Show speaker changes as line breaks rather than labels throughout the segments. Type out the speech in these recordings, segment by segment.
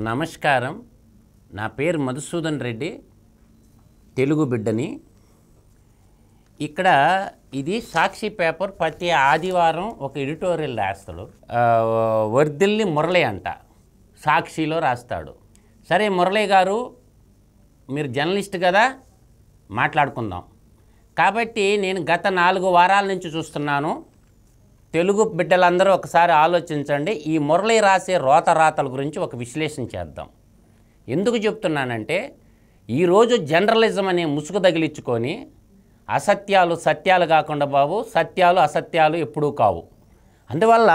నమస్కారం. నా పేరు మధుసూదన్ రెడ్డి, తెలుగు బిడ్డని. ఇక్కడ ఇది సాక్షి పేపర్ ప్రతి ఆదివారం ఒక ఎడిటోరియల్ రాస్తాడు. వర్దిల్లి మురళి అంట, సాక్షిలో రాస్తాడు. సరే మురళి గారు, మీరు జర్నలిస్ట్ కదా, మాట్లాడుకుందాం. కాబట్టి నేను గత 4 వారాల నుంచి చూస్తున్నాను. తెలుగు బిడ్డలందరూ ఒకసారి ఆలోచించండి. ఈ మురళి రాసే రోతరాతల గురించి ఒక విశ్లేషణ చేద్దాం. ఎందుకు చెప్తున్నానంటే, ఈరోజు జర్నలిజం అనే ముసుగు తగిలించుకొని అసత్యాలు సత్యాలు కాకుండా బాబు, సత్యాలు అసత్యాలు ఎప్పుడూ కావు. అందువల్ల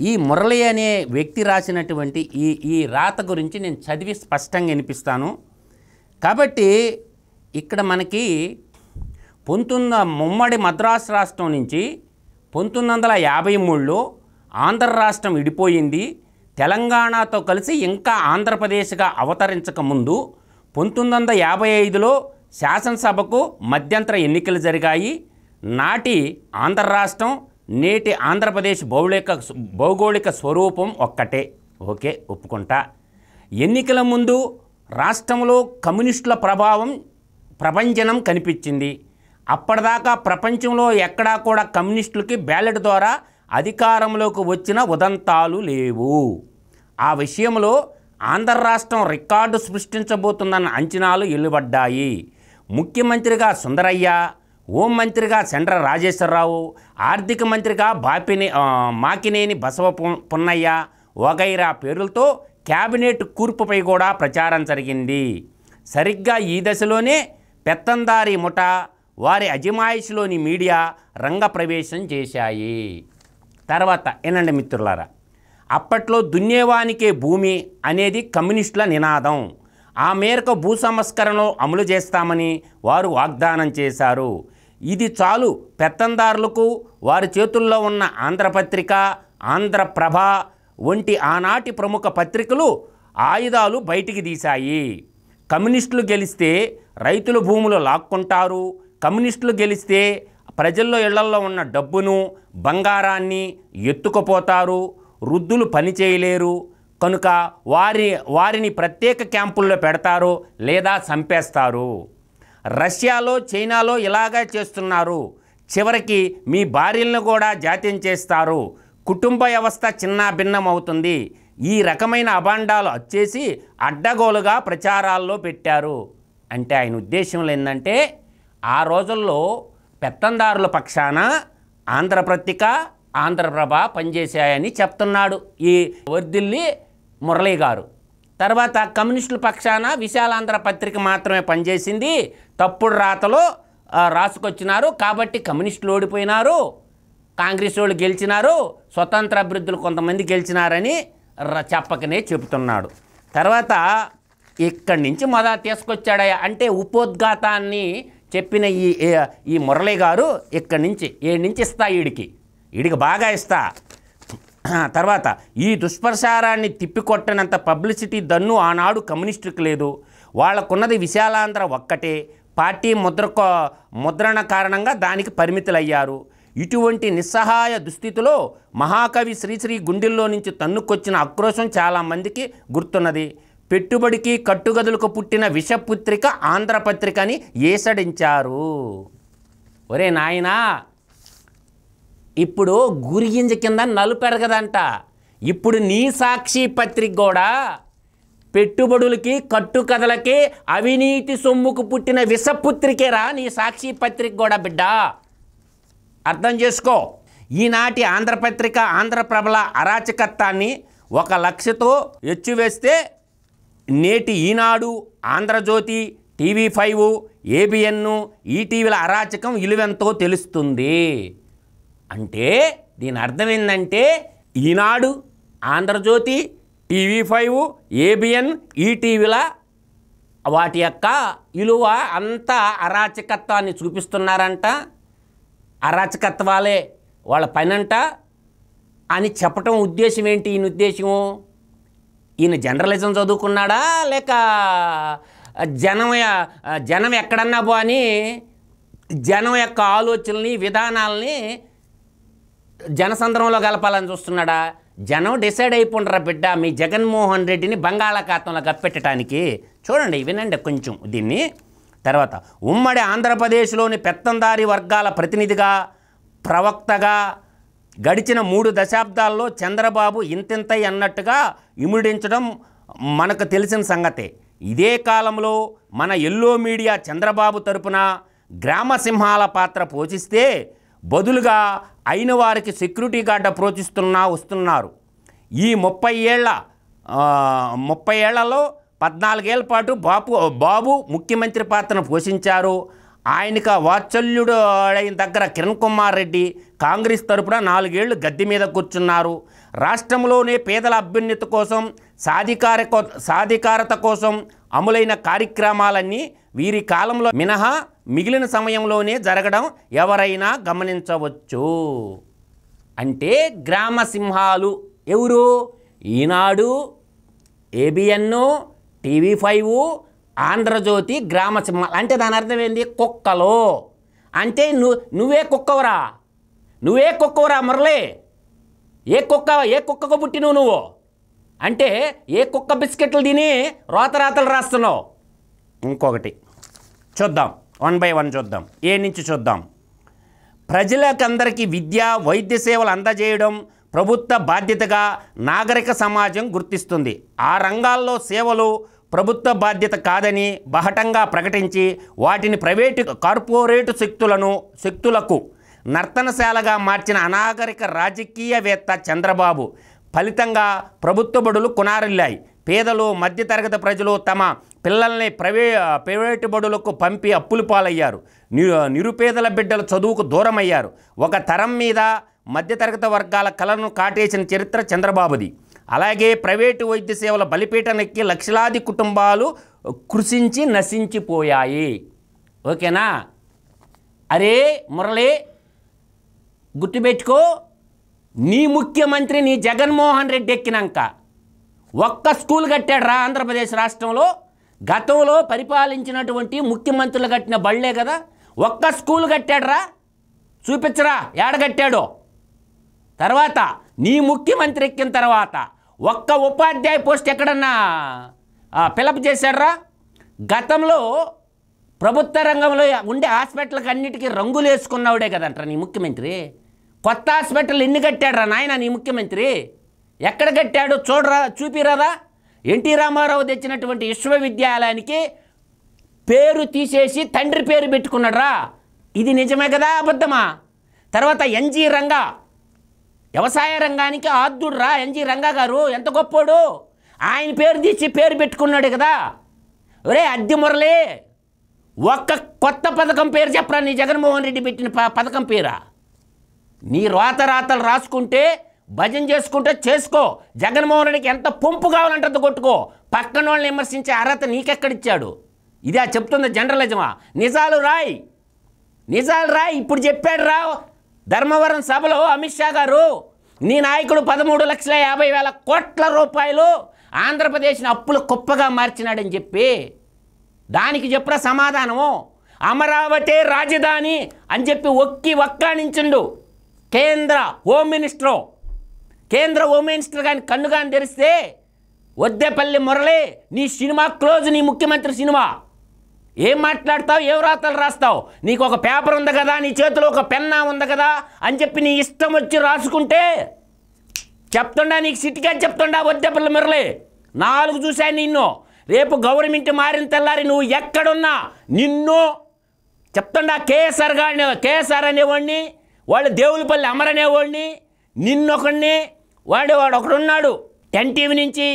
ఈ మురళి అనే వ్యక్తి రాసినటువంటి ఈ రాత గురించి నేను చదివి స్పష్టంగా వినిపిస్తాను. కాబట్టి ఇక్కడ మనకి ఉమ్మడి మద్రాసు రాష్ట్రం నుంచి 1953లో ఆంధ్ర రాష్ట్రం విడిపోయింది. తెలంగాణతో కలిసి ఇంకా ఆంధ్రప్రదేశ్గా అవతరించకముందు 1955లో శాసనసభకు మధ్యంతర ఎన్నికలు జరిగాయి. నాటి ఆంధ్ర రాష్ట్రం, నేటి ఆంధ్రప్రదేశ్ భౌగోళిక స్వరూపం ఒక్కటే. ఓకే, ఒప్పుకుంటా. ఎన్నికల ముందు రాష్ట్రంలో కమ్యూనిస్టుల ప్రభంజనం కనిపించింది. అప్పటిదాకా ప్రపంచంలో ఎక్కడా కూడా కమ్యూనిస్టులకి బ్యాలెట్ ద్వారా అధికారంలోకి వచ్చిన ఉదంతాలు లేవు. ఆ విషయంలో ఆంధ్ర రాష్ట్రం రికార్డు సృష్టించబోతుందన్న అంచనాలు వెలువడ్డాయి. ముఖ్యమంత్రిగా సుందరయ్య, హోంమంత్రిగా చండ్ర రాజేశ్వరరావు, ఆర్థిక మంత్రిగా మాకినేని బసవ పున్నయ్య వగైరా పేర్లతో క్యాబినెట్ కూర్పుపై కూడా ప్రచారం జరిగింది. సరిగ్గా ఈ దశలోనే పెత్తందారి ముఠా, వారి అజమాయిషిలోని మీడియా రంగప్రవేశం చేశాయి. తర్వాత ఏనండి మిత్రులారా, అప్పట్లో దున్నేవానికే భూమి అనేది కమ్యూనిస్టుల నినాదం. ఆ మేరకు భూ సంస్కరణను అమలు చేస్తామని వారు వాగ్దానం చేశారు. ఇది చాలు పెత్తందారులకు వారి చేతుల్లో ఉన్న ఆంధ్రపత్రిక, ఆంధ్రప్రభ వంటి ఆనాటి ప్రముఖ పత్రికలు ఆయుధాలు బయటికి తీశాయి. కమ్యూనిస్టులు గెలిస్తే రైతుల భూములు లాక్కుంటారు, కమ్యూనిస్టులు గెలిస్తే ప్రజల్లో ఇళ్లల్లో ఉన్న డబ్బును, బంగారాన్ని ఎత్తుకుపోతారు, వృద్ధులు పని చేయలేరు కనుక వారిని ప్రత్యేక క్యాంపుల్లో పెడతారు లేదా చంపేస్తారు. రష్యాలో, చైనాలో ఇలాగే చేస్తున్నారు. చివరికి మీ భార్యలను కూడా జాత్యం చేస్తారు. కుటుంబ వ్యవస్థ చిన్న భిన్నం అవుతుంది. ఈ రకమైన అభాండాలు వచ్చేసి అడ్డగోలుగా ప్రచారాల్లో పెట్టారు. అంటే ఆయన ఉద్దేశంలో ఏంటంటే, ఆ రోజుల్లో పెత్తందారుల పక్షాన ఆంధ్రపత్రిక, ఆంధ్రప్రభ పనిచేశాయని చెప్తున్నాడు ఈ వర్దిల్లి మురళి గారు. తర్వాత కమ్యూనిస్టుల పక్షాన విశాలాంధ్ర పత్రిక మాత్రమే పనిచేసింది, తప్పుడు రాతలో రాసుకొచ్చినారు, కాబట్టి కమ్యూనిస్టులు ఓడిపోయినారు, కాంగ్రెస్ వాళ్ళు గెలిచినారు, స్వతంత్ర అభ్యర్థులు కొంతమంది గెలిచినారని చెప్పకనే చెబుతున్నాడు. తర్వాత ఇక్కడి నుంచి మొదలు తీసుకొచ్చాడయ్యా అంటే ఉపోద్ఘాతాన్ని చెప్పిన ఈ మురళి గారు ఇక్కడి నుంచి నుంచి ఇస్తా, వీడికి బాగా ఇస్తా. తర్వాత ఈ దుష్ప్రచారాన్ని తిప్పికొట్టనంత పబ్లిసిటీ దన్ను ఆనాడు కమ్యూనిస్టులకు లేదు. వాళ్ళకున్నది విశాలాంధ్ర ఒక్కటే. పార్టీ ముద్రణ కారణంగా దానికి పరిమితులయ్యారు. ఇటువంటి నిస్సహాయ దుస్థితిలో మహాకవి శ్రీశ్రీ గుండెల్లో నుంచి తన్నుకొచ్చిన ఆక్రోశం చాలామందికి గుర్తున్నది. పెట్టుబడికి కట్టుగదులకు పుట్టిన విషపుత్రిక ఆంధ్రపత్రిక అని ఏసడించారు. ఒరే నాయనా, ఇప్పుడు గురిగింజ కింద నలుపెరగదంట. ఇప్పుడు నీ సాక్షి పత్రిక కూడా పెట్టుబడులకి కట్టుకథలకి అవినీతి సొమ్ముకు పుట్టిన విషపుత్రికేరా నీ సాక్షి పత్రిక కూడా బిడ్డ. అర్థం చేసుకో. ఈనాటి ఆంధ్రపత్రిక, ఆంధ్రప్రభల అరాచకత్వాన్ని ఒక లక్ష్యతో ఎచ్చివేస్తే నేటి ఈనాడు, ఆంధ్రజ్యోతి, TV5, ABN, ఈటీవీల అరాచకం విలువెంతో తెలుస్తుంది. అంటే దీని అర్థం ఏంటంటే, ఈనాడు, ఆంధ్రజ్యోతి, TV5, ABN, ఈటీవీల వాటి యొక్క విలువ అంతా అరాచకత్వాన్ని చూపిస్తున్నారంట. అరాచకత్వాలే వాళ్ళ పనంట అని చెప్పటం ఉద్దేశం ఏంటి? ఈయన ఉద్దేశము, ఈయన జర్నలిజం చదువుకున్నాడా లేక జనం ఎక్కడన్నా పోని జనం యొక్క ఆలోచనల్ని, విధానాలని జనసంద్రంలో కలపాలని చూస్తున్నాడా? జనం డిసైడ్ అయిపోండ్రా బిడ్డ మీ జగన్మోహన్ రెడ్డిని బంగాళాఖాతంలో కప్పెట్టడానికి. చూడండి, వినండి కొంచెం దీన్ని. తర్వాత ఉమ్మడి ఆంధ్రప్రదేశ్లోని పెత్తందారీ వర్గాల ప్రతినిధిగా, ప్రవక్తగా గడిచిన 3 దశాబ్దాల్లో చంద్రబాబు ఇంతింతై అన్నట్టుగా ఇముడించడం మనకు తెలిసిన సంగతే. ఇదే కాలంలో మన ఎల్లో మీడియా చంద్రబాబు తరపున గ్రామ సింహాల పాత్ర పోషిస్తే బదులుగా అయిన వారికి సెక్యూరిటీ గార్డ్ వస్తున్నారు. ఈ 30 ఏళ్లలో 14 ఏళ్ల పాటు బాబు ముఖ్యమంత్రి పాత్రను పోషించారు. ఆయనకు వాత్సల్యుడు అయిన దగ్గర కిరణ్ కుమార్ రెడ్డి కాంగ్రెస్ తరపున 4 ఏళ్లు గద్దె మీద కూర్చున్నారు. రాష్ట్రంలోనే పేదల అభ్యున్నతి కోసం, సాధికారత కోసం అమలైన కార్యక్రమాలన్నీ వీరి కాలంలో మినహా మిగిలిన సమయంలోనే జరగడం ఎవరైనా గమనించవచ్చు. అంటే గ్రామ సింహాలు ఎవరు? ఈనాడు, ఏబిఎన్, TV5, ఆంధ్రజ్యోతి గ్రామ సింహాలు. అంటే దాని అర్థం ఏంది? కుక్కలు. అంటే నువ్వే కుక్కవరా, నువ్వే కుక్కవరా మురళి? ఏ కుక్కకు పుట్టినవు నువ్వు? అంటే ఏ కుక్క బిస్కెట్లు తిని రోతరాతలు రాస్తున్నావు? ఇంకొకటి చూద్దాం, 1 by 1 చూద్దాం. ఏ నుంచి చూద్దాం? ప్రజలకందరికీ విద్య, వైద్య సేవలు అందజేయడం ప్రభుత్వ బాధ్యతగా నాగరిక సమాజం గుర్తిస్తుంది. ఆ రంగాల్లో సేవలు ప్రభుత్వ బాధ్యత కాదని బహటంగా ప్రకటించి వాటిని కార్పొరేట్ శక్తులకు నర్తనశాలగా మార్చిన అనాగరిక రాజకీయవేత్త చంద్రబాబు. ఫలితంగా ప్రభుత్వ బడులు కునారిల్లాయి. పేదలు, మధ్యతరగతి ప్రజలు తమ పిల్లల్ని ప్రైవేటు బడులకు పంపి అప్పులు పాలయ్యారు. నిరుపేదల బిడ్డలు చదువుకు దూరమయ్యారు. ఒక తరం మీద మధ్యతరగతి వర్గాల కలను కాటేసిన చరిత్ర చంద్రబాబుది. అలాగే ప్రైవేటు వైద్య సేవల బలిపీఠనెక్కి లక్షలాది కుటుంబాలు కృషించి నశించిపోయాయి. ఓకేనా? అరే మురళి, గుర్తుపెట్టుకో, నీ ముఖ్యమంత్రి నీ జగన్మోహన్ రెడ్డి ఎక్కినాక ఒక్క స్కూల్ కట్టాడు రా ఆంధ్రప్రదేశ్ రాష్ట్రంలో. గతంలో పరిపాలించినటువంటి ముఖ్యమంత్రులు కట్టిన బళ్ళే కదా. ఒక్క స్కూల్ కట్టాడు రా, చూపించరా ఏడగట్టాడో. తర్వాత నీ ముఖ్యమంత్రి ఎక్కిన తర్వాత ఒక్క ఉపాధ్యాయ పోస్ట్ ఎక్కడన్నా ఫిలప్ చేశాడ్రా? గతంలో ప్రభుత్వ రంగంలో ఉండే హాస్పిటల్కి అన్నిటికీ రంగులు వేసుకున్నావుడే కదంటారా నీ ముఖ్యమంత్రి. కొత్త హాస్పిటల్ ఎన్ని కట్టాడ్రా నాయన నీ ముఖ్యమంత్రి? ఎక్కడ కట్టాడు చూపిరాదా? ఎన్టీ రామారావు తెచ్చినటువంటి విశ్వవిద్యాలయానికి పేరు తీసేసి తండ్రి పేరు పెట్టుకున్నాడ్రా. ఇది నిజమే కదా, అబద్ధమా? తర్వాత NG రంగా, వ్యవసాయ రంగానికి ఆద్యుడు రా NG రంగా గారు, ఎంత గొప్పోడు. ఆయన పేరు తీసి పేరు పెట్టుకున్నాడు కదా. ఒరే అద్దె మురళి, ఒక్క కొత్త పథకం పేరు చెప్పరా నీ జగన్మోహన్ రెడ్డి పెట్టిన పథకం పేరా? నీ రాతలు రాసుకుంటే భజన చేసుకుంటే చేసుకో. జగన్మోహన్ రెడ్డికి ఎంత పొంపు కావాలంటే అంత కొట్టుకో. పక్కన వాళ్ళని విమర్శించే అర్హత నీకెక్కడిచ్చాడు? ఇదే చెప్తుంది జర్నలిజమా? నిజాలు రాయి. ఇప్పుడు చెప్పాడు రా ధర్మవరం సభలో అమిత్ షా గారు, నీ నాయకుడు 13,50,000 కోట్ల రూపాయలు ఆంధ్రప్రదేశ్ని అప్పులు కుప్పగా మార్చినాడని చెప్పి. దానికి చెప్పరా సమాధానము? అమరావతి రాజధాని అని చెప్పి వక్కానించుండు కేంద్ర హోమ్ మినిస్టర్ కానీ కన్ను కానీ తెరిస్తే వద్దేపల్లి మురళి, నీ సినిమా క్లోజ్. నీ ముఖ్యమంత్రి సినిమా ఏం మాట్లాడతావు? ఏం రాతలు రాస్తావు? నీకు ఒక పేపర్ ఉంది కదా, నీ చేతిలో ఒక పెన్నా ఉంది కదా అని చెప్పి నీ ఇష్టం వచ్చి రాసుకుంటే చెప్తుండా, నీకు సిట్టిగా చెప్తుండా వద్దేపల్లి మురళి? 4 చూశాను నిన్ను. రేపు గవర్నమెంట్ మారిన తెల్లారి నువ్వు ఎక్కడున్నా నిన్ను చెప్తుండా. కేఎస్ఆర్ అనేవాడిని, వాళ్ళు దేవులపల్లి అమర్ అనేవాడిని, నిన్నొకడిని, వాడు ఒకడున్నాడు 10 TV నుంచి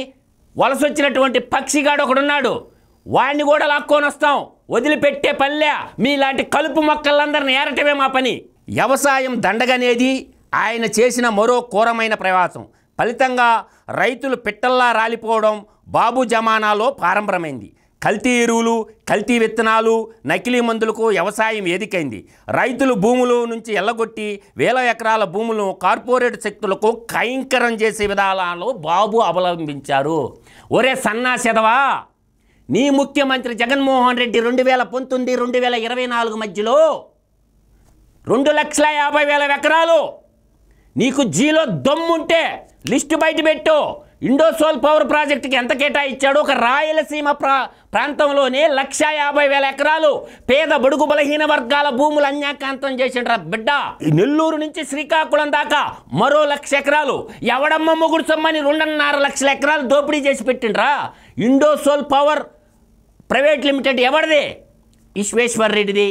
వలస వచ్చినటువంటి పక్షిగాడు ఒకడున్నాడు, వాడిని కూడా లాక్కొని వస్తాం. వదిలిపెట్టే పల్లె మీలాంటి కలుపు మొక్కలందరిని ఏరటమే మా పని. వ్యవసాయం దండగనేది ఆయన చేసిన మరో ఘోరమైన ప్రయాసం. ఫలితంగా రైతులు పిట్టల్లా రాలిపోవడం బాబు జమానాలో ప్రారంభమైంది. కల్తీ ఎరువులు, కల్తీ విత్తనాలు, నకిలీ మందులకు వ్యవసాయం వేదికైంది. రైతులు భూముల నుంచి ఎల్లగొట్టి వేల ఎకరాల భూములను కార్పొరేట్ శక్తులకు కైంకరం చేసే విధానాలు బాబు అవలంబించారు. ఒరే సన్నాసెదవా, నీ ముఖ్యమంత్రి జగన్మోహన్ రెడ్డి 2019-2024 మధ్యలో 2,50,000 ఎకరాలు నీకు జీలో దమ్ముంటే లిస్టు బయట పెట్టు. ఇండోసోల్ పవర్ ప్రాజెక్టుకి ఎంత కేటాయించాడు? ఒక రాయలసీమ ప్రాంతంలోనే 1,50,000 ఎకరాలు పేద బడుగు బలహీన వర్గాల భూములు అన్యాకాంతం చేసిండ్రా బిడ్డ. నెల్లూరు నుంచి శ్రీకాకుళం దాకా మరో 1,00,000 ఎకరాలు ఎవడమ్మ మొగుడు సొమ్మని 2.5 లక్షల ఎకరాలు దోపిడీ చేసి పెట్టిండ్రా. ఇండోసోల్ పవర్ ప్రైవేట్ లిమిటెడ్ ఎవరిది? విశ్వేశ్వర్ రెడ్డిది.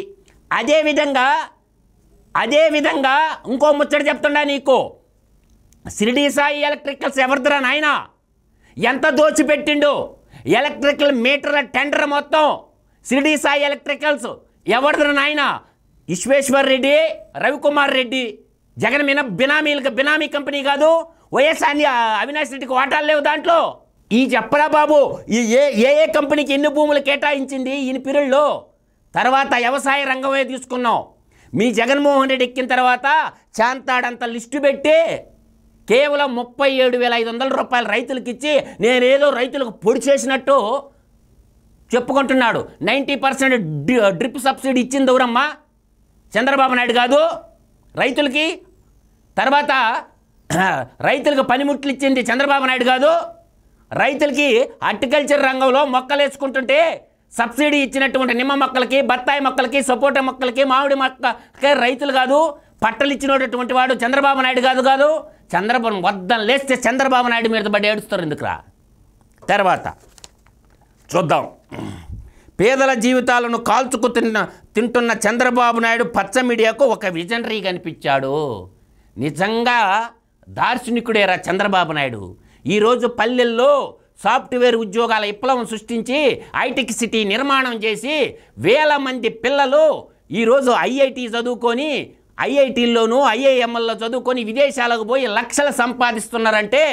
అదేవిధంగా ఇంకో ముచ్చట చెప్తుండా నీకు. షిరిడి సాయి ఎలక్ట్రికల్స్ ఎవరిదిరా నాయన? ఎంత దోచిపెట్టిండు? ఎలక్ట్రికల్ మీటర్ల టెండర్ మొత్తం షిరిడి సాయి ఎలక్ట్రికల్స్ ఎవరిదిరా నాయన? విశ్వేశ్వర్ రెడ్డి, రవికుమార్ రెడ్డి. జగన్ బినామీ కంపెనీ కాదు. వైఎస్ఆర్ అవినాష్ రెడ్డికి వాటాలు లేవు దాంట్లో. ఈ చెప్పరా బాబు ఏ కంపెనీకి ఎన్ని భూములు కేటాయించింది ఈయన పీరియడ్లో? తర్వాత వ్యవసాయ రంగమే తీసుకున్నాం. మీ జగన్మోహన్ రెడ్డి ఎక్కిన తర్వాత చాంతాడంత లిస్టు పెట్టి కేవలం 37,500 రూపాయలు రైతులకు ఇచ్చి నేనేదో రైతులకు పొడి చేసినట్టు చెప్పుకుంటున్నాడు. 90% డ్రిప్ సబ్సిడీ ఇచ్చింది ఎవరమ్మా? చంద్రబాబు నాయుడు కాదు రైతులకి. తర్వాత రైతులకు పనిముట్లు ఇచ్చింది చంద్రబాబు నాయుడు కాదు. రైతులకి హార్టికల్చర్ రంగంలో మొక్కలు వేసుకుంటుంటే సబ్సిడీ ఇచ్చినటువంటి నిమ్మ మొక్కలకి, బత్తాయి మొక్కలకి, సపోటా మొక్కలకి, మామిడి మొక్కలకి రైతులు కాదు. పట్టలు ఇచ్చినటువంటి వాడు చంద్రబాబు నాయుడు కాదు. చంద్రబాబు వద్దం లేస్తే చంద్రబాబు నాయుడు మీద పడి ఏడుస్తారు ఎందుకురా. తర్వాత చూద్దాం. పేదల జీవితాలను కాల్చుకు తింటున్న చంద్రబాబు నాయుడు పచ్చ మీడియాకు ఒక విజనరీ కనిపించాడు. నిజంగా దార్శనికుడేరా చంద్రబాబు నాయుడు. ఈరోజు పల్లెల్లో సాఫ్ట్వేర్ ఉద్యోగాల విప్లవం సృష్టించి ఐటెక్ సిటీ నిర్మాణం చేసి వేల మంది పిల్లలు ఈరోజు ఐఐటి చదువుకొని, ఐఐటీల్లోనూ ఐఐఎంఎల్లో చదువుకొని విదేశాలకు పోయి లక్షలు సంపాదిస్తున్నారంటే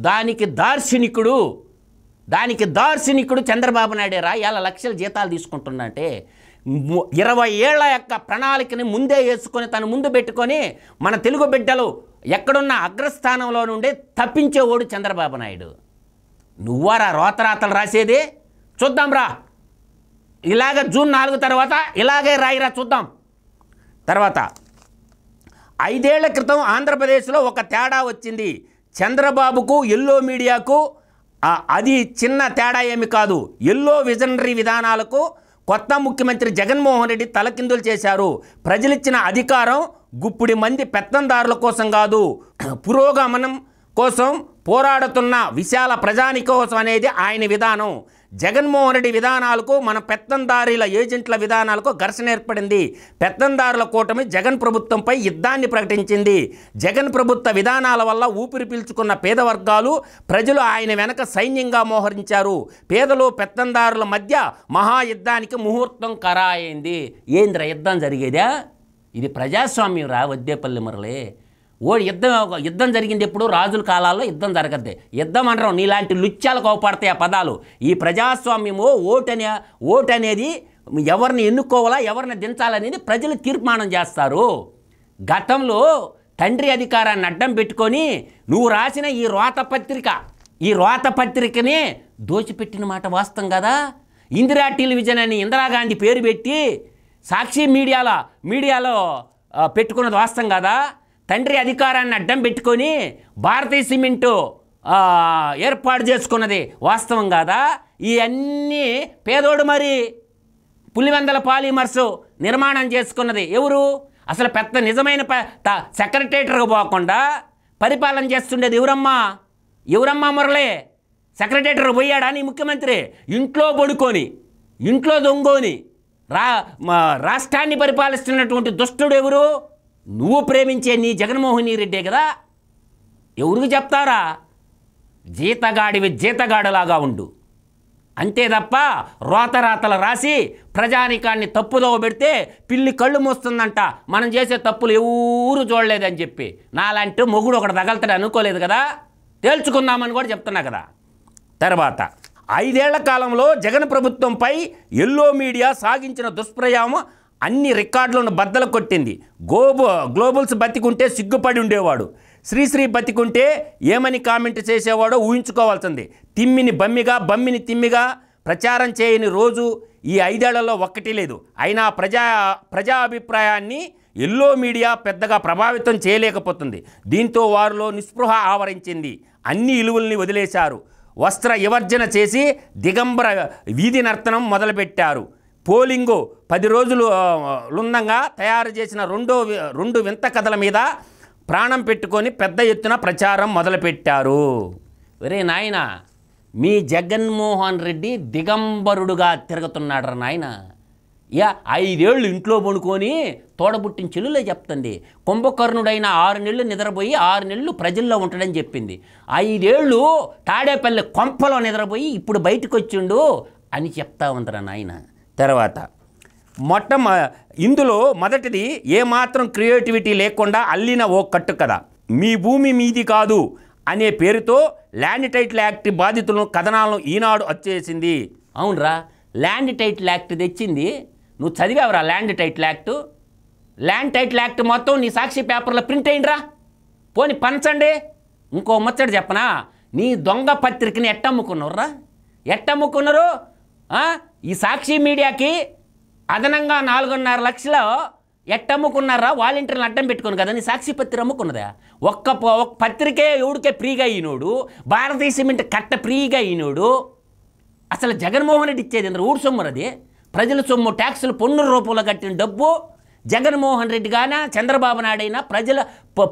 దానికి దార్శనికుడు చంద్రబాబు నాయుడేరా. ఇలా లక్షల జీతాలు తీసుకుంటున్నంటే 20 ఏళ్ల యొక్క ప్రణాళికని ముందే వేసుకొని తను ముందు పెట్టుకొని మన తెలుగు బిడ్డలు ఎక్కడున్న అగ్రస్థానంలో నుండి తప్పించేవాడు చంద్రబాబు నాయుడు. నువ్వారా రోతరాతలు రాసేది? చూద్దాం రా. ఇలాగ జూన్ 4 తర్వాత ఇలాగే రాయిరా చూద్దాం. తర్వాత 5 ఏళ్ల క్రితం ఆంధ్రప్రదేశ్లో ఒక తేడా వచ్చింది. చంద్రబాబుకు ఎల్లో మీడియాకు అది చిన్న తేడా ఏమి కాదు. ఎల్లో విజనరీ విధానాలకు కొత్త ముఖ్యమంత్రి జగన్మోహన్ రెడ్డి తలకిందులు చేశారు. ప్రజలిచ్చిన అధికారం గుప్పిడి మంది పెత్తందారుల కోసం కాదు, పురోగమనం కోసం పోరాడుతున్న విశాల ప్రజాని కోసం అనేది ఆయన విధానం. జగన్మోహన్ రెడ్డి విధానాలకు మన పెత్తందారీల ఏజెంట్ల విధానాలకు ఘర్షణ ఏర్పడింది. పెత్తందారుల కూటమి జగన్ ప్రభుత్వంపై యుద్ధాన్ని ప్రకటించింది. జగన్ ప్రభుత్వ విధానాల వల్ల ఊపిరి పీల్చుకున్న పేద వర్గాలు ప్రజలు ఆయన వెనక సైన్యంగా మోహరించారు. పేదలు పెత్తందారుల మధ్య మహాయుద్ధానికి ముహూర్తం ఖరాయింది. ఏంద్ర యుద్ధం జరిగేదా? ఇది ప్రజాస్వామ్యం రా వద్దేపల్లి మురళి. యుద్ధం జరిగింది ఎప్పుడు? రాజుల కాలాల్లో యుద్ధం జరగద్ది. యుద్ధం అనరం నీలాంటి లుచ్చాలకు అవపడతాయి ఆ పదాలు. ఈ ప్రజాస్వామ్యము ఓటు అనేది ఎవరిని ఎన్నుకోవాలా, ఎవరిని దించాలనేది ప్రజలు తీర్మానం చేస్తారు. గతంలో తండ్రి అధికారాన్ని అడ్డం పెట్టుకొని నువ్వు రాసిన ఈ రోత పత్రికని దోచిపెట్టిన మాట వాస్తవం కదా. ఇందిరా టెలివిజన్ అని ఇందిరాగాంధీ పేరు పెట్టి సాక్షి మీడియాలో పెట్టుకున్నది వాస్తవం కదా. తండ్రి అధికారాన్ని అడ్డం పెట్టుకొని భారతీయ సిమెంటు ఏర్పాటు చేసుకున్నది వాస్తవం కాదా. ఇవన్నీ పేదోడు మరి పులివెందల పాలిమర్స్ నిర్మాణం చేసుకున్నది ఎవరు? అసలు పెద్ద నిజమైన సెక్రటేటర్గా పోకుండా పరిపాలన చేస్తుండేది ఎవరమ్మా మురళి? సెక్రటేటర్ పోయాడా నీ ముఖ్యమంత్రి? ఇంట్లో పడుకొని, ఇంట్లో దొంగోని రాష్ట్రాన్ని పరిపాలిస్తున్నటువంటి దుష్టుడు ఎవరు? నువ్వు ప్రేమించే నీ జగన్మోహన్ రెడ్డే కదా. ఎవరికి చెప్తారా? జీతగాడిలాగా ఉండు అంతే తప్ప రోతరాతలు రాసి ప్రజానికాన్ని తప్పుదోవ పెడితే పిల్లి కళ్ళు మూస్తుందంట. మనం చేసే తప్పులు ఎవరు చూడలేదని చెప్పి నాలాంటి మొగుడు ఒకటి తగలుతాడు అనుకోలేదు కదా. తేల్చుకుందామని కూడా చెప్తున్నా కదా. తర్వాత 5 ఏళ్ల కాలంలో జగన్ ప్రభుత్వంపై ఎల్లో మీడియా సాగించిన దుష్ప్రయామం అన్ని రికార్డులను బద్దలు కొట్టింది. గ్లోబల్స్ బతికుంటే సిగ్గుపడి ఉండేవాడు. శ్రీశ్రీ బతికుంటే ఏమని కామెంట్ చేసేవాడో ఊహించుకోవాల్సింది. తిమ్మిని బమ్మిని తిమ్మిగా ప్రచారం చేయని రోజు ఈ 5 ఏళ్లలో ఒక్కటి లేదు. అయినా ప్రజా అభిప్రాయాన్ని ఎల్లో మీడియా పెద్దగా ప్రభావితం చేయలేకపోతుంది. దీంతో వారిలో నిస్పృహ ఆవరించింది. అన్ని ఇలువల్ని వదిలేశారు. వస్త్ర వివర్జన చేసి దిగంబర వీధి నర్తనం మొదలుపెట్టారు. పోలింగు 10 రోజులు లుందంగా తయారు చేసిన రెండు వింత కథల మీద ప్రాణం పెట్టుకొని పెద్ద ఎత్తున ప్రచారం మొదలుపెట్టారు. ఒరే నాయన, మీ జగన్మోహన్ రెడ్డి దిగంబరుడుగా తిరుగుతున్నాడు నాయన. 5 ఏళ్ళు ఇంట్లో పడుకొని తోడబుట్టిన చెల్లులే చెప్తుంది. కుంభకర్ణుడైన 6 నెలలు నిద్రపోయి 6 నెలలు ప్రజల్లో ఉంటాడని చెప్పింది. 5 ఏళ్ళు తాడేపల్లి కొంపలో నిద్రపోయి ఇప్పుడు బయటకు వచ్చిండు అని చెప్తా ఉందిరా నాయన. తర్వాత ఇందులో మొదటిది ఏమాత్రం క్రియేటివిటీ లేకుండా అల్లిన ఓ కట్టు కథ. మీ భూమి మీది కాదు అనే పేరుతో ల్యాండ్ టైటిల్ యాక్ట్ బాధితులను కథనాలను ఈనాడు వచ్చేసింది. అవునరా, ల్యాండ్ టైటిల్ యాక్ట్ తెచ్చింది నువ్వు చదివావురా? ల్యాండ్ టైటిల్ యాక్ట్ మొత్తం నీ సాక్షి పేపర్లో ప్రింట్ అయ్యిండ్రా. పోని పంచండి. ఇంకో ముచ్చట చెప్పనా, నీ దొంగ పత్రికని ఎట్టమ్ముకున్నారా? ఎట్టమ్ముకున్నారు? ఈ సాక్షి మీడియాకి అదనంగా 4.5 లక్షలు ఎట్టమ్ముకున్నారా? వాలంటీర్లను అడ్డం పెట్టుకుని కదా నీ సాక్షి పత్రిక అమ్ముకున్నదా? ఒక్క పత్రికే ఎవడికే ఫ్రీగా అయినోడు, భారతీయ సిమెంట్ కట్ట ఫ్రీగా అయినోడు. అసలు జగన్మోహన్ రెడ్డి ఇచ్చేది ఊరు సొమ్ము, అది ప్రజల సొమ్ము, ట్యాక్సులు పన్నుల రూపంలో కట్టిన డబ్బు. జగన్మోహన్ రెడ్డి గానా చంద్రబాబు నాయుడైనా ప్రజల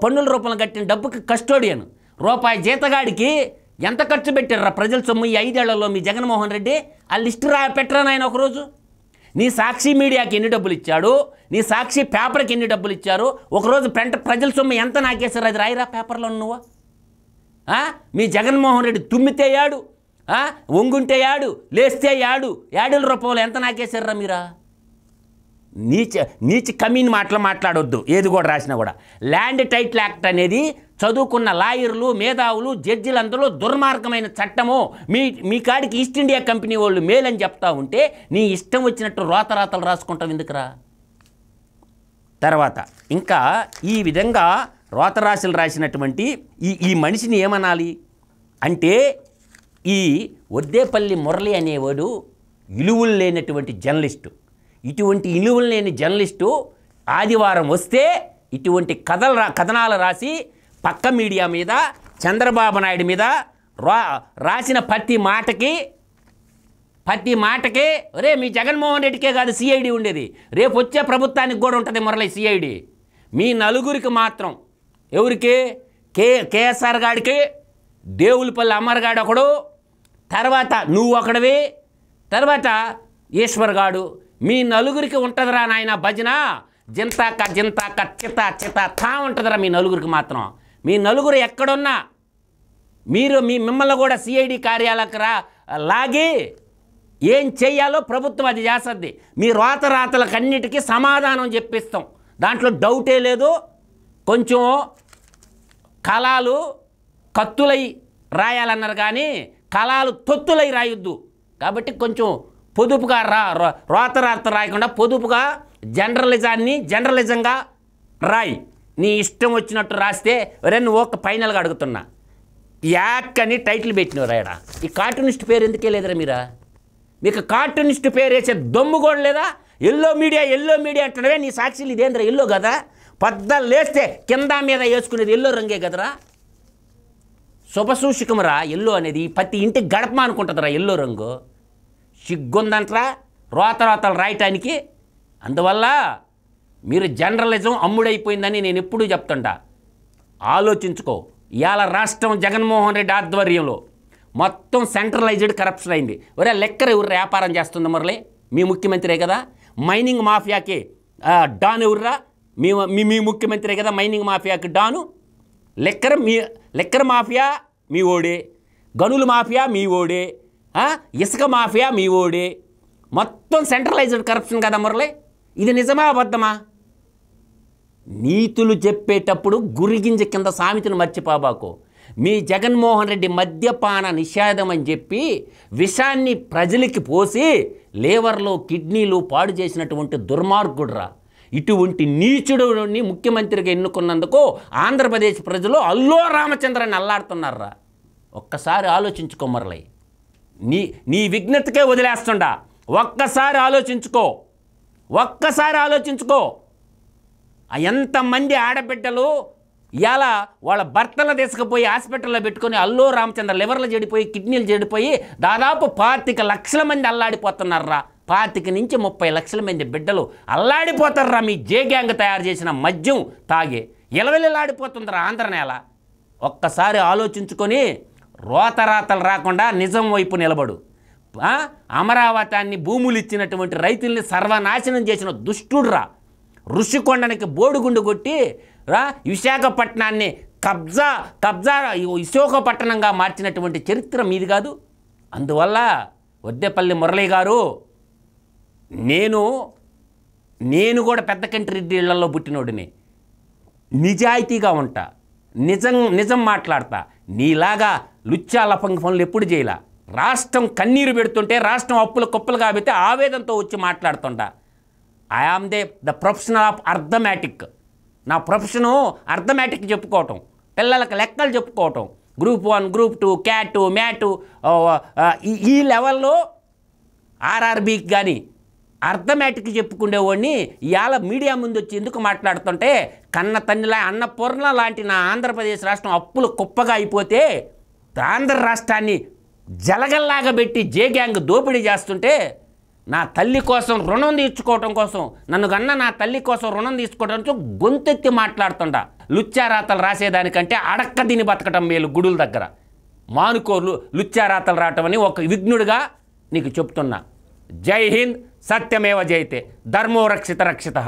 పన్నుల రూపంలో కట్టిన డబ్బుకి కస్టోడియన్. రూపాయి జీతగాడికి ఎంత ఖర్చు పెట్టారా ప్రజల సొమ్ము ఈ 5 ఏళ్లలో మీ జగన్మోహన్ రెడ్డి? ఆ లిస్టు పెట్టరా నాయన ఒకరోజు. నీ సాక్షి మీడియాకి ఎన్ని డబ్బులు ఇచ్చాడు, నీ సాక్షి పేపర్కి ఎన్ని డబ్బులు ఇచ్చారు, ఒకరోజు ప్రజల సొమ్ము ఎంత నాకేశారు అది రాయిరా పేపర్లో నువ్వు. మీ జగన్మోహన్ రెడ్డి తుమ్మితే యాడు, వంగుంటే యాడు, లేస్తే యాడు, యాడుల రూపంలో ఎంత నాకేశారా మీరా? నీచ కమీన్ మాట్లాడొద్దు. ఏది కూడా రాసినా కూడా ల్యాండ్ టైటిల్ యాక్ట్ అనేది చదువుకున్న లాయర్లు, మేధావులు, జడ్జిలందరూ దుర్మార్గమైన చట్టము, మీ కాడికి ఈస్ట్ ఇండియా కంపెనీ వాళ్ళు మేలని చెప్తా ఉంటే నీ ఇష్టం వచ్చినట్టు రోతరాతలు రాసుకుంటావు ఎందుకురా? తర్వాత ఇంకా ఈ విధంగా రోతరాశులు రాసినటువంటి ఈ మనిషిని ఏమనాలి అంటే, ఈ ఒద్దేపల్లి మురళి అనేవాడు ఇలువలు లేనటువంటి జర్నలిస్టు. ఇటువంటి ఇలువలు లేని జర్నలిస్టు ఆదివారం వస్తే ఇటువంటి కథనాలు రాసి పక్క మీడియా మీద, చంద్రబాబు నాయుడు మీద రాసిన ప్రతి మాటకి రే మీ జగన్మోహన్ రెడ్డికే కాదు సిఐడి ఉండేది, రేపు వచ్చే ప్రభుత్వానికి కూడా ఉంటుంది మురళి సిఐడి. మీ నలుగురికి మాత్రం, ఎవరికి? కేఎస్ఆర్ గాడికి, దేవులపల్లి అమర్గాడు ఒకడు, తర్వాత నువ్వు ఒకడివి, తర్వాత ఈశ్వర్ గాడు. మీ నలుగురికి ఉంటుందిరా నాయన భజన. జింతాక చిత తా ఉంటుందిరా మీ నలుగురికి మాత్రం. మీ నలుగురు ఎక్కడున్నా మిమ్మల్ని కూడా సిఐడి కార్యాలకు లాగి ఏం చెయ్యాలో ప్రభుత్వం అది చేస్తుంది. మీ రాతలకు అన్నిటికీ సమాధానం చెప్పిస్తాం, దాంట్లో డౌటే లేదు. కొంచెం కళాలు కత్తులై రాయాలన్నారు కానీ కళాలు తొత్తులై రాయొద్దు. కాబట్టి కొంచెం పొదుపుగా రాత రాయకుండా పొదుపుగా జర్నలిజంగా రాయి. నీ ఇష్టం వచ్చినట్టు రాస్తే నువ్వు ఒక ఫైనల్గా అడుగుతున్నా, యాక్ అని టైటిల్ పెట్టినవు రాయడా. ఈ కార్టూనిస్ట్ పేరు ఎందుకే లేదురా మీరా? మీకు కార్టూనిస్ట్ పేరు వేసే దమ్ము కూడా లేదా? ఎల్లో మీడియా అంటున్నవే నీ సాక్షులు ఇదేంద్రా ఎల్లో కదా? పద్దాలు లేస్తే కింద మీద వేసుకునేది ఎల్లో రంగే కదరా. శుభసూచకమురా ఎల్లో అనేది. ప్రతి ఇంటికి గడప అనుకుంటుందిరా ఎల్లో రంగు. సిగ్గుందంటరా రోతలు రాయటానికి. అందువల్ల మీరు జర్నలిజం అమ్ముడైపోయిందని నేను ఎప్పుడూ చెప్తుంటా. ఆలోచించుకో. ఇవాళ రాష్ట్రం జగన్మోహన్ రెడ్డి ఆధ్వర్యంలో మొత్తం సెంట్రలైజ్డ్ కరప్షన్ అయింది. ఒరే లెక్కర్ ఎవరు వ్యాపారం చేస్తుంది మురళి? మీ ముఖ్యమంత్రే కదా. మైనింగ్ మాఫియాకి డాన్ ఎవర్రా? మీ ముఖ్యమంత్రే కదా మైనింగ్ మాఫియాకి డాను. లెక్కర్ మాఫియా మీ ఓడే, గనుల మాఫియా మీ ఓడే, ఇసుక మాఫియా మీ ఓడే. మొత్తం సెంట్రలైజ్డ్ కరప్షన్ కదా మురళి. ఇది నిజమా అబద్ధమా? నీతులు చెప్పేటప్పుడు గురిగింజ కింద సామెతను మర్చిపోబాకు. మీ జగన్మోహన్ రెడ్డి మద్యపాన నిషేధం అని చెప్పి విషాన్ని ప్రజలకి పోసి లేవర్లో కిడ్నీలు పాడు చేసినటువంటి దుర్మార్గుడురా. ఇటువంటి నీచుడుని ముఖ్యమంత్రిగా ఎన్నుకున్నందుకు ఆంధ్రప్రదేశ్ ప్రజలు అల్లో రామచంద్రాన్ని అల్లాడుతున్నారా. ఒక్కసారి ఆలోచించుకో మురళి. నీ విఘ్నతకే వదిలేస్తుండా. ఒక్కసారి ఆలోచించుకో. ఎంతమంది ఆడబిడ్డలు ఇవాళ వాళ్ళ భర్తలు తీసుకుపోయి హాస్పిటల్లో పెట్టుకొని అల్లో రామచంద్ర లివర్లు చెడిపోయి కిడ్నీలు చెడిపోయి దాదాపు 25 లక్షల మంది అల్లాడిపోతున్నారా. 25 నుంచి 30 లక్షల మంది బిడ్డలు అల్లాడిపోతారా మీ జే గ్యాంగ్ తయారు చేసిన మద్యం తాగి. ఇలవెల్లాడిపోతుందిరా ఆంధ్ర నేల. ఒక్కసారి ఆలోచించుకొని రోతరాతలు రాకుండా నిజం వైపు నిలబడు. అమరావతాన్ని భూములు ఇచ్చినటువంటి రైతుల్ని సర్వనాశనం చేసిన దుష్టుడురా. ఋషికొండనికి బోడుగుండు కొట్టి విశాఖపట్నాన్ని కబ్జా విశాఖపట్నంగా మార్చినటువంటి చరిత్ర మీది కాదు. అందువల్ల వడ్డేపల్లి మురళి గారు, నేను కూడా పెద్దకంటి రెడ్డి ఇళ్లలో పుట్టినోడిని. నిజాయితీగా ఉంటా, నిజం మాట్లాడతా. నీలాగా లుచ్చా లఫంగి పనులు ఎప్పుడు చేయాల. రాష్ట్రం కన్నీరు పెడుతుంటే, రాష్ట్రం అప్పుల కుప్పలు కాబట్టి ఆవేదనతో వచ్చి మాట్లాడుతుంటా. I am the professional of arithmetic. నా ప్రొఫెషను అర్థమెటిక్ చెప్పుకోవటం, పిల్లలకు లెక్కలు చెప్పుకోవటం, గ్రూప్ 1, గ్రూప్ 2, క్యాటు, మ్యాటు, ఈ లెవెల్లో ఆర్ఆర్బీకి కానీ అర్థమెటిక్ చెప్పుకునేవాడిని. ఇవాళ మీడియా ముందు వచ్చి ఎందుకు మాట్లాడుతుంటే, కన్న తల్లిలా అన్నపూర్ణ లాంటి నా ఆంధ్రప్రదేశ్ రాష్ట్రం అప్పులు కుప్పగా అయిపోతే ఆంధ్ర రాష్ట్రాన్ని జలగల్లాగా పెట్టి జే గ్యాంగ్ దోపిడీ చేస్తుంటే, నా తల్లి కోసం రుణం తీర్చుకోవటం కోసం, నన్ను కన్నా నా తల్లి కోసం రుణం తీసుకోవడం గొంతెత్తి మాట్లాడుతుంటా. లుచ్చారాతలు రాసేదానికంటే అడక్క తిని బతకటం మేలు గుడుల దగ్గర. మానుకోర్లు లుచ్చారాతలు రావటం అని ఒక విఘ్నుడిగా నీకు చెప్తున్నా. జై హింద్, సత్యమేవ జయతే, ధర్మో రక్షిత రక్షిత.